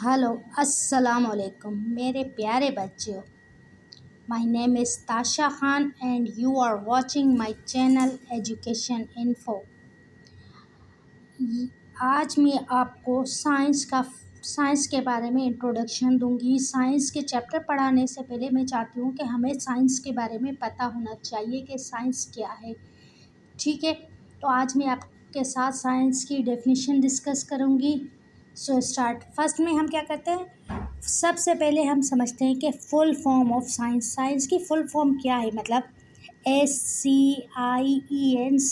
Hello अस्सलाम वालेकुम मेरे प्यारे बच्चों। My name is Tasha Khan and you are watching my channel education info. आज मैं आपको साइंस के बारे में इंट्रोडक्शन दूंगी। साइंस के चैप्टर पढ़ाने से पहले मैं चाहती हूँ कि हमें साइंस के बारे में पता होना चाहिए कि साइंस क्या है। ठीक है, तो आज मैं आपके साथ साइंस की डेफिनेशन डिस्कस करूँगी। So start. फर्स्ट में हम क्या करते हैं, सबसे पहले हम समझते हैं कि full form of science. Science की फुल फॉर्म क्या है, मतलब SCIENCE,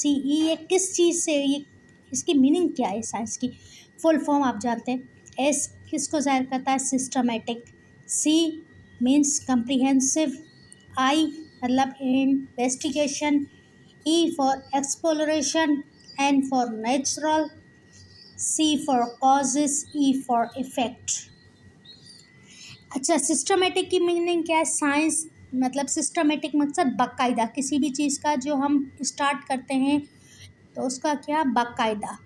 ये किस चीज़ से, ये इसकी मीनिंग क्या है। साइंस की फुल फॉर्म आप जानते हैं। एस किसको ज़ाहिर करता है, systematic. C means comprehensive. I मतलब investigation. E for exploration, N for natural, C for causes, E for effect। अच्छा, सिस्टमेटिक की मीनिंग क्या है। साइंस मतलब सिस्टमेटिक मकसद बाकायदा, किसी भी चीज़ का जो हम स्टार्ट करते हैं तो उसका क्या, बाकायदा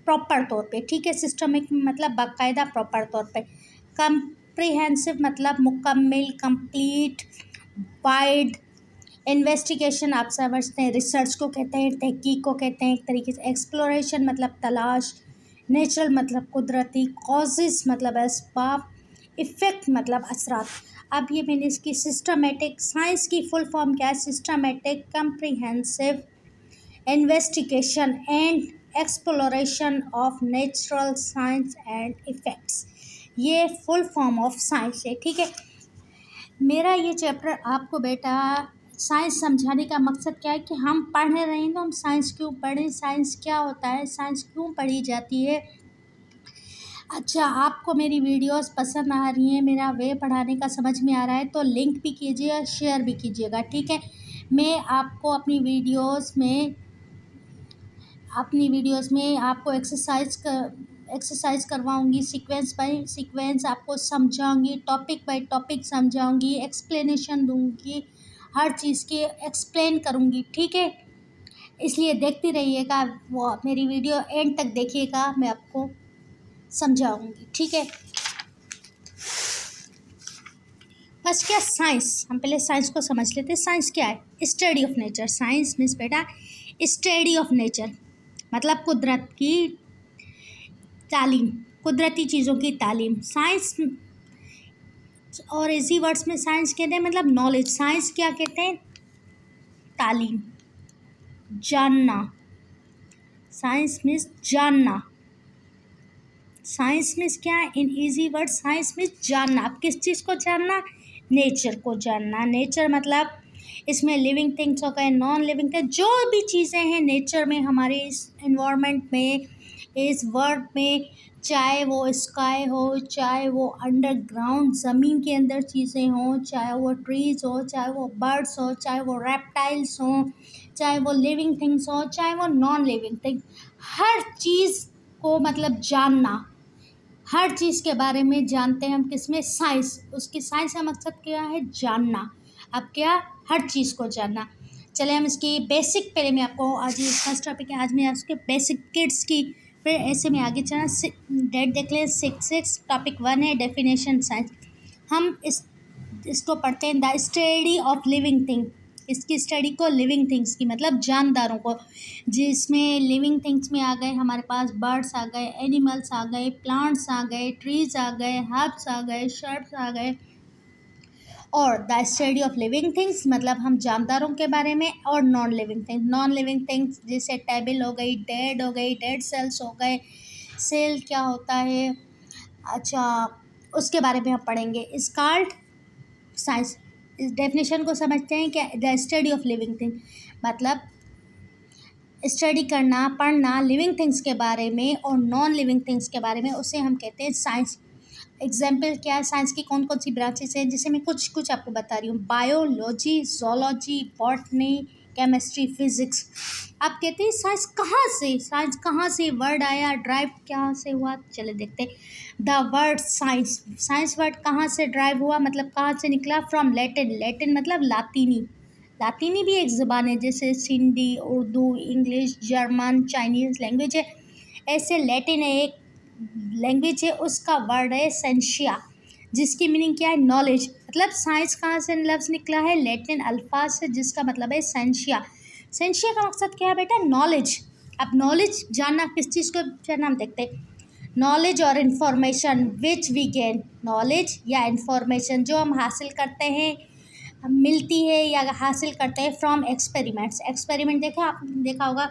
प्रॉपर तौर पे। ठीक है, सिस्टमेटिक मतलब बाकायदा प्रॉपर तौर पे। कंप्रिहेंसिव मतलब मुकम्मल, कंप्लीट, वाइड। इन्वेस्टिगेशन आप समझते हैं, रिसर्च को कहते हैं, तहकीक को कहते हैं एक तरीके से। एक्सप्लोरेशन मतलब तलाश। नेचुरल मतलब कुदरती। कॉजेज़ मतलब असबाब। इफ़ेक्ट मतलब असरात। अब ये मैंने इसकी सिस्टमेटिक, साइंस की फुल फॉर्म क्या है, systematic, comprehensive, investigation and exploration of natural science and effects. ये फुल फॉर्म ऑफ साइंस है। ठीक है, मेरा ये चैप्टर आपको बेटा साइंस समझाने का मकसद क्या है कि हम पढ़ रहे हैं तो हम साइंस क्यों पढ़ें, साइंस क्या होता है, साइंस क्यों पढ़ी जाती है। अच्छा, आपको मेरी वीडियोस पसंद आ रही हैं, मेरा वे पढ़ाने का समझ में आ रहा है तो लिंक भी कीजिए, शेयर भी कीजिएगा। ठीक है, मैं आपको अपनी वीडियोस में आपको एक्सरसाइज करवाऊंगी, सीक्वेंस बाय सीक्वेंस आपको समझाऊंगी, टॉपिक बाय टॉपिक समझाऊंगी, एक्सप्लेनेशन दूंगी, हर चीज़ की एक्सप्लेन करूंगी। ठीक है, इसलिए देखते रहिएगा, वो मेरी वीडियो एंड तक देखिएगा, मैं आपको समझाऊंगी। ठीक है, फर्स्ट क्या, साइंस। हम पहले साइंस को समझ लेते हैं। साइंस क्या है, study of nature. Science means बेटा स्टडी ऑफ नेचर, मतलब कुदरत की तालीम, कुदरती चीज़ों की तालीम। साइंस और इसी वर्ड्स में साइंस कहते हैं मतलब नॉलेज। साइंस क्या कहते हैं, तालीम, जानना। साइंस मीन्स जानना। साइंस मीन्स क्या है, in easy word science means जानना। अब किस चीज़ को जानना, नेचर को जानना। नेचर मतलब इसमें लिविंग थिंग्स हो गए, नॉन लिविंग थिंग्स, जो भी चीज़ें हैं नेचर में, हमारे इस इन्वायरमेंट में, इस वर्ल्ड में, चाहे वो स्काई हो, चाहे वो अंडरग्राउंड ज़मीन के अंदर चीज़ें हों, चाहे वो ट्रीज़ हो, चाहे वो बर्ड्स हो, चाहे वो रेप्टाइल्स हों, चाहे वो लिविंग थिंग्स हो, चाहे वो नॉन लिविंग थिंग्स, हर चीज़ को मतलब जानना। हर चीज़ के बारे में जानते हैं हम किसमें, साइंस। उसकी साइंस का मकसद क्या है, जानना। अब क्या, हर चीज़ को जानना। चले हम इसकी बेसिक, पहले मैं आपको, आज ये फर्स्ट टॉपिक है, आज मैं उसके बेसिक किड्स की, फिर ऐसे में आगे चला। डेट देख लें, सिक्स टॉपिक 1 है डेफिनेशन साइंस। हम इसको पढ़ते हैं, the study of living thing. इसकी स्टडी को लिविंग थिंग्स की मतलब जानदारों को, जिसमें लिविंग थिंग्स में आ गए हमारे पास बर्ड्स आ गए, एनिमल्स आ गए, प्लांट्स आ गए, ट्रीज आ गए, हर्ब्स आ गए, शर्ट्स आ गए। और the study of living things मतलब हम जानदारों के बारे में, और non living things. Non living things जैसे टेबल हो गई, डेड हो गई, डेड सेल्स हो गए। सेल क्या होता है, अच्छा उसके बारे में हम पढ़ेंगे। इस कॉल्ड साइंस। इस डेफिनेशन को समझते हैं कि the study of living thing मतलब स्टडी करना, पढ़ना लिविंग थिंग्स के बारे में और नॉन लिविंग थिंग्स के बारे में, उसे हम कहते हैं साइंस। एग्जाम्पल क्या है, साइंस की कौन कौन सी ब्रांचेस हैं, जिसे मैं कुछ आपको बता रही हूँ। Biology, zoology, botany, chemistry, physics. आप कहते हैं साइंस कहाँ से वर्ड आया, ड्राइव कहाँ से हुआ, चले देखते हैं। The word science, science word कहाँ से ड्राइव हुआ, मतलब कहाँ से निकला, फ्रॉम लैटिन। लैटिन मतलब लातीनी। लातीनी भी एक ज़बान है, जैसे Sindhi, Urdu, English, German, Chinese language है, ऐसे लैटिन है एक लैंग्वेज है उसका वर्ड है सेंशिया, जिसकी मीनिंग क्या है, नॉलेज। मतलब साइंस कहाँ से लफ्ज़ निकला है, लैटिन अल्फाज से, जिसका मतलब है सेंशिया। सेंशिया का मकसद क्या है बेटा, नॉलेज। अब नॉलेज जानना, किस चीज़ को जानना, हम देखते हैं। नॉलेज और information which we gain, knowledge या इन्फॉर्मेशन जो हम हासिल करते हैं, मिलती है या हासिल करते हैं फ्रॉम एक्सपेरिमेंट्स। एक्सपेरिमेंट देखा, आपने देखा होगा।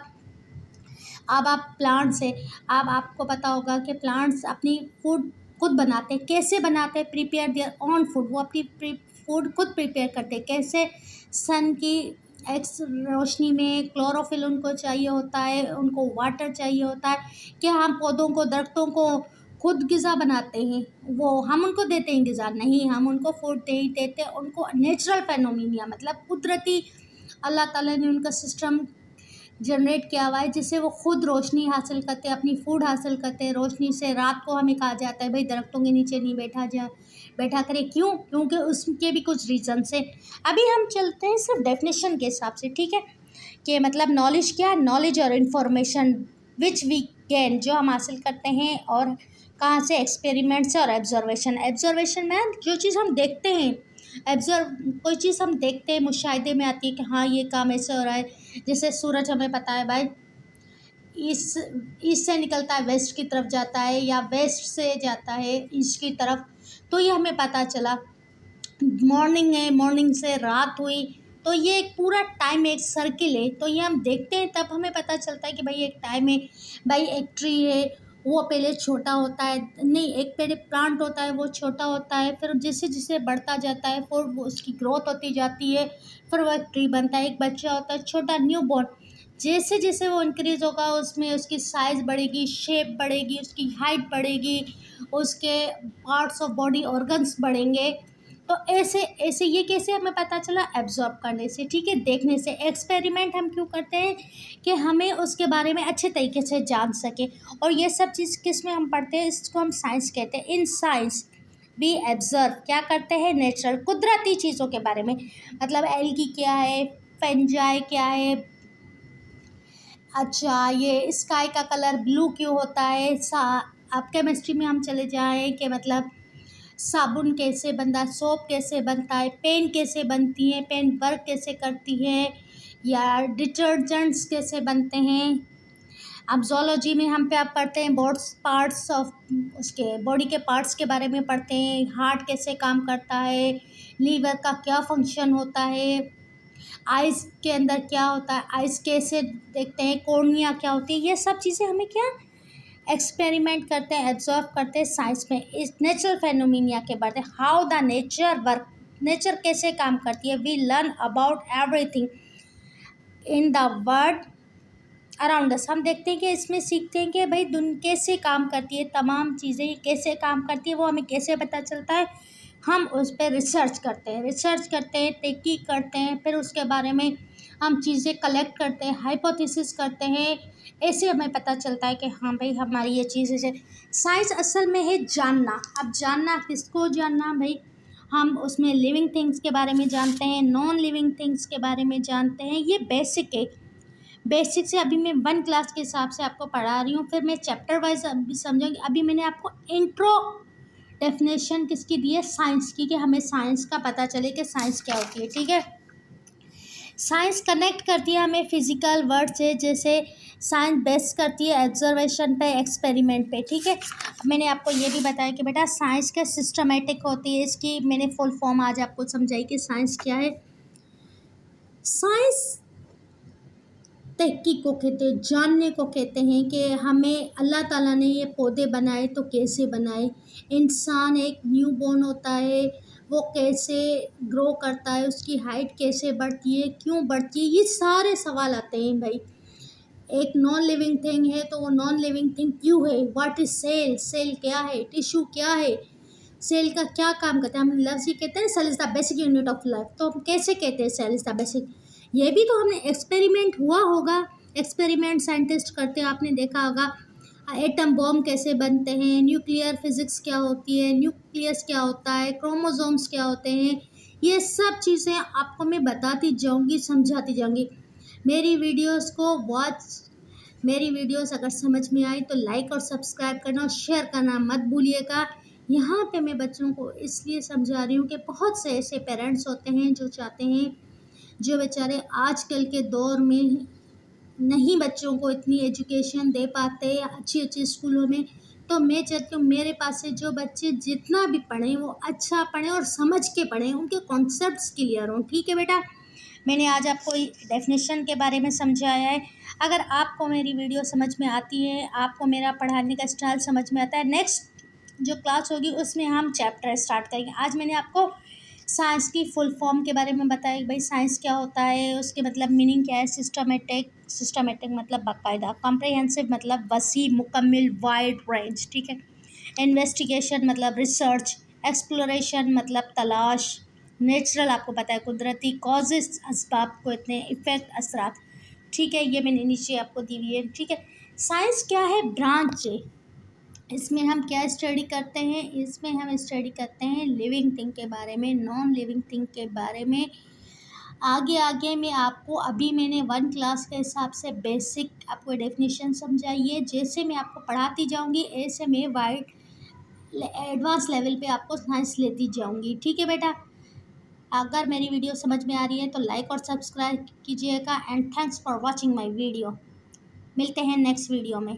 अब आप प्लांट से, अब आपको पता होगा कि प्लांट्स अपनी फूड खुद बनाते हैं। कैसे बनाते हैं, प्रिपेयर देयर ओन फूड, वो अपनी फूड खुद प्रिपेयर करते हैं। कैसे, सन की एक्स रोशनी में क्लोरोफिल उनको चाहिए होता है, उनको वाटर चाहिए होता है। क्या हम पौधों को, दरख्तों को खुद ग़िज़ा बनाते हैं, वो हम उनको देते हैं ग़िज़ा? नहीं, हम उनको फूड दे ही देते हैं उनको। नेचुरल फेनोमेना मतलब कुदरती, अल्लाह ताला ने उनका सिस्टम जनरेट किया हुआ है जिससे वो खुद रोशनी हासिल करते हैं, अपनी फूड हासिल करते हैं रोशनी से। रात को हमें कहा जाता है भाई दरख्तों के नीचे नहीं बैठा करें, क्यों? क्योंकि उसके भी कुछ रीज़न से। अभी हम चलते हैं सिर्फ डेफिनेशन के हिसाब से, ठीक है, कि मतलब नॉलेज क्या है, नॉलेज और इन्फॉर्मेशन विच वी गेन, जो हम हासिल करते हैं, और कहाँ से, एक्सपेरिमेंट से और ऑब्जर्वेशन। ऑब्जर्वेशन में जो चीज़ हम देखते हैं, ऑब्जर्व, कोई चीज़ हम देखते हैं, मुशाहिदे में आती है कि हाँ ये काम ऐसे हो रहा है। जैसे सूरज हमें पता है भाई ईस्ट से निकलता है, वेस्ट की तरफ जाता है, या वेस्ट से जाता है ईस्ट की तरफ, तो ये हमें पता चला। मॉर्निंग है, मॉर्निंग से रात हुई, तो ये एक पूरा टाइम, एक सर्किल है, तो ये हम देखते हैं तब हमें पता चलता है कि भाई एक टाइम है। भाई एक ट्री है, वो पहले छोटा होता है, नहीं, एक पहले प्लांट होता है, वो छोटा होता है, फिर जैसे जैसे बढ़ता जाता है, फिर वो उसकी ग्रोथ होती जाती है, फिर वो एक ट्री बनता है। एक बच्चा होता है छोटा, न्यू बॉर्न, जैसे जैसे वो इंक्रीज़ होगा उसमें उसकी साइज़ बढ़ेगी, शेप बढ़ेगी, उसकी हाइट बढ़ेगी, उसके पार्ट्स ऑफ बॉडी ऑर्गन्स बढ़ेंगे। तो ऐसे ऐसे ये कैसे हमें पता चला, एब्जॉर्ब करने से, ठीक है, देखने से। एक्सपेरिमेंट हम क्यों करते हैं, कि हमें उसके बारे में अच्छे तरीके से जान सकें। और ये सब चीज़ किस में हम पढ़ते हैं, इसको हम साइंस कहते हैं। इन साइंस वी एब्जर्व, क्या करते हैं, नेचुरल कुदरती चीज़ों के बारे में। मतलब एल्गी क्या है, फंजाई क्या है, अच्छा ये स्काई का कलर ब्लू क्यों होता है। अब केमिस्ट्री में हम चले जाएँ कि मतलब साबुन कैसे बनता है, सोप कैसे बनता है, पेन कैसे बनती है, पेन वर्क कैसे करती है, या डिटर्जेंट्स कैसे बनते हैं। अब ज़ूलॉजी में हम पे आप पढ़ते हैं बॉड्स पार्ट्स ऑफ उसके बॉडी के पार्ट्स के बारे में पढ़ते हैं। हार्ट कैसे काम करता है, लीवर का क्या फंक्शन होता है, आइज़ के अंदर क्या होता है, आइज़ कैसे देखते हैं, कॉर्निया क्या होती है। ये सब चीज़ें हमें क्या एक्सपेरिमेंट करते हैं, एब्जॉर्व करते हैं साइंस में। इस नेचुरल फेनोमेना के बारे में, how the nature work, nature कैसे काम करती है। We learn about everything in the world around us, हम देखते हैं कि इसमें सीखते हैं कि भाई दुनिया कैसे काम करती है, तमाम चीज़ें कैसे काम करती है, वो हमें कैसे पता चलता है। हम उस पर रिसर्च करते हैं, तहकीक करते हैं, फिर उसके बारे में हम चीज़ें कलेक्ट करते हैं, हाइपोथेसिस करते हैं। ऐसे हमें पता चलता है कि हाँ भाई हमारी ये चीज़ है। साइंस असल में है जानना। अब जानना किसको जानना भाई, हम उसमें लिविंग थिंग्स के बारे में जानते हैं, नॉन लिविंग थिंग्स के बारे में जानते हैं। ये बेसिक है। बेसिक से अभी मैं 1 क्लास के हिसाब से आपको पढ़ा रही हूँ, फिर मैं चैप्टर वाइज अभी समझाऊँगी। अभी मैंने आपको इंट्रो डेफिनेशन किसकी दी है, साइंस की, कि हमें साइंस का पता चले कि साइंस क्या होती है, ठीक है। साइंस कनेक्ट करती है हमें फिजिकल वर्ल्ड से, जैसे साइंस बेस करती है ऑब्जर्वेशन पे, एक्सपेरिमेंट पे, ठीक है। मैंने आपको ये भी बताया कि बेटा साइंस क्या सिस्टमेटिक होती है, इसकी मैंने फुल फॉर्म आज आपको समझाई कि साइंस क्या है। साइंस तहकीक को कहते हैं, जानने को कहते हैं कि हमें अल्लाह ताला ने ये पौधे बनाए तो कैसे बनाए, इंसान एक न्यू बॉर्न होता है वो कैसे ग्रो करता है, उसकी हाइट कैसे बढ़ती है, क्यों बढ़ती है, ये सारे सवाल आते हैं भाई। एक नॉन लिविंग थिंग है तो वो नॉन लिविंग थिंग क्यों है, व्हाट इज सेल, सेल क्या है, टिश्यू क्या है, सेल का क्या काम करता है। हम लफ्ज़ ही कहते हैं cell is the basic unit of life, तो हम कैसे कहते हैं सेल इज़ द बेसिक, ये भी तो हमने एक्सपेरिमेंट हुआ होगा। एक्सपेरिमेंट साइंटिस्ट करते हैं, आपने देखा होगा एटम बॉम्ब कैसे बनते हैं, न्यूक्लियर फिजिक्स क्या होती है, न्यूक्लियस क्या होता है, क्रोमोसोम्स क्या होते हैं। ये सब चीज़ें आपको मैं बताती जाऊंगी, समझाती जाऊंगी। मेरी वीडियोस को वॉच मेरी वीडियोस अगर समझ में आई तो लाइक और सब्सक्राइब करना और शेयर करना मत भूलिएगा। यहाँ पे मैं बच्चों को इसलिए समझा रही हूँ कि बहुत से ऐसे पेरेंट्स होते हैं जो चाहते हैं, जो बेचारे आजकल के दौर में नहीं बच्चों को इतनी एजुकेशन दे पाते अच्छी अच्छी स्कूलों में। तो मैं चाहती हूँ मेरे पास से जो बच्चे जितना भी पढ़ें वो अच्छा पढ़ें और समझ के पढ़ें, उनके कॉन्सेप्ट्स क्लियर हों। ठीक है बेटा, मैंने आज आपको डेफिनेशन के बारे में समझाया है। अगर आपको मेरी वीडियो समझ में आती है, आपको मेरा पढ़ाने का स्टाइल समझ में आता है, नेक्स्ट जो क्लास होगी उसमें हम चैप्टर स्टार्ट करेंगे। आज मैंने आपको साइंस की फुल फॉर्म के बारे में बताया, भाई साइंस क्या होता है, उसके मतलब मीनिंग क्या है। सिस्टमेटिक मतलब बाकायदा, कॉम्प्रहेंसिव मतलब वसी, मुकम्मल, वाइड रेंज। ठीक है। इन्वेस्टिगेशन मतलब रिसर्च, एक्सप्लोरेशन मतलब तलाश, नेचुरल आपको पता है कुदरती, कॉजेस असबाब को इतने, इफेक्ट असरात। ठीक है, ये मैंने नीचे आपको दी हुई है। ठीक है। साइंस क्या है, ब्रांच है। इसमें हम क्या स्टडी करते हैं, इसमें हम स्टडी करते हैं लिविंग थिंग के बारे में, नॉन लिविंग थिंग के बारे में। आगे आगे मैं आपको, अभी मैंने 1 क्लास के हिसाब से बेसिक आपको डेफिनेशन समझाई है। जैसे मैं आपको पढ़ाती जाऊंगी ऐसे मैं वाइड एडवांस लेवल पे आपको साइंस लेती जाऊंगी। ठीक है बेटा, अगर मेरी वीडियो समझ में आ रही है तो लाइक और सब्सक्राइब कीजिएगा। And thanks for watching my video. मिलते हैं नेक्स्ट वीडियो में।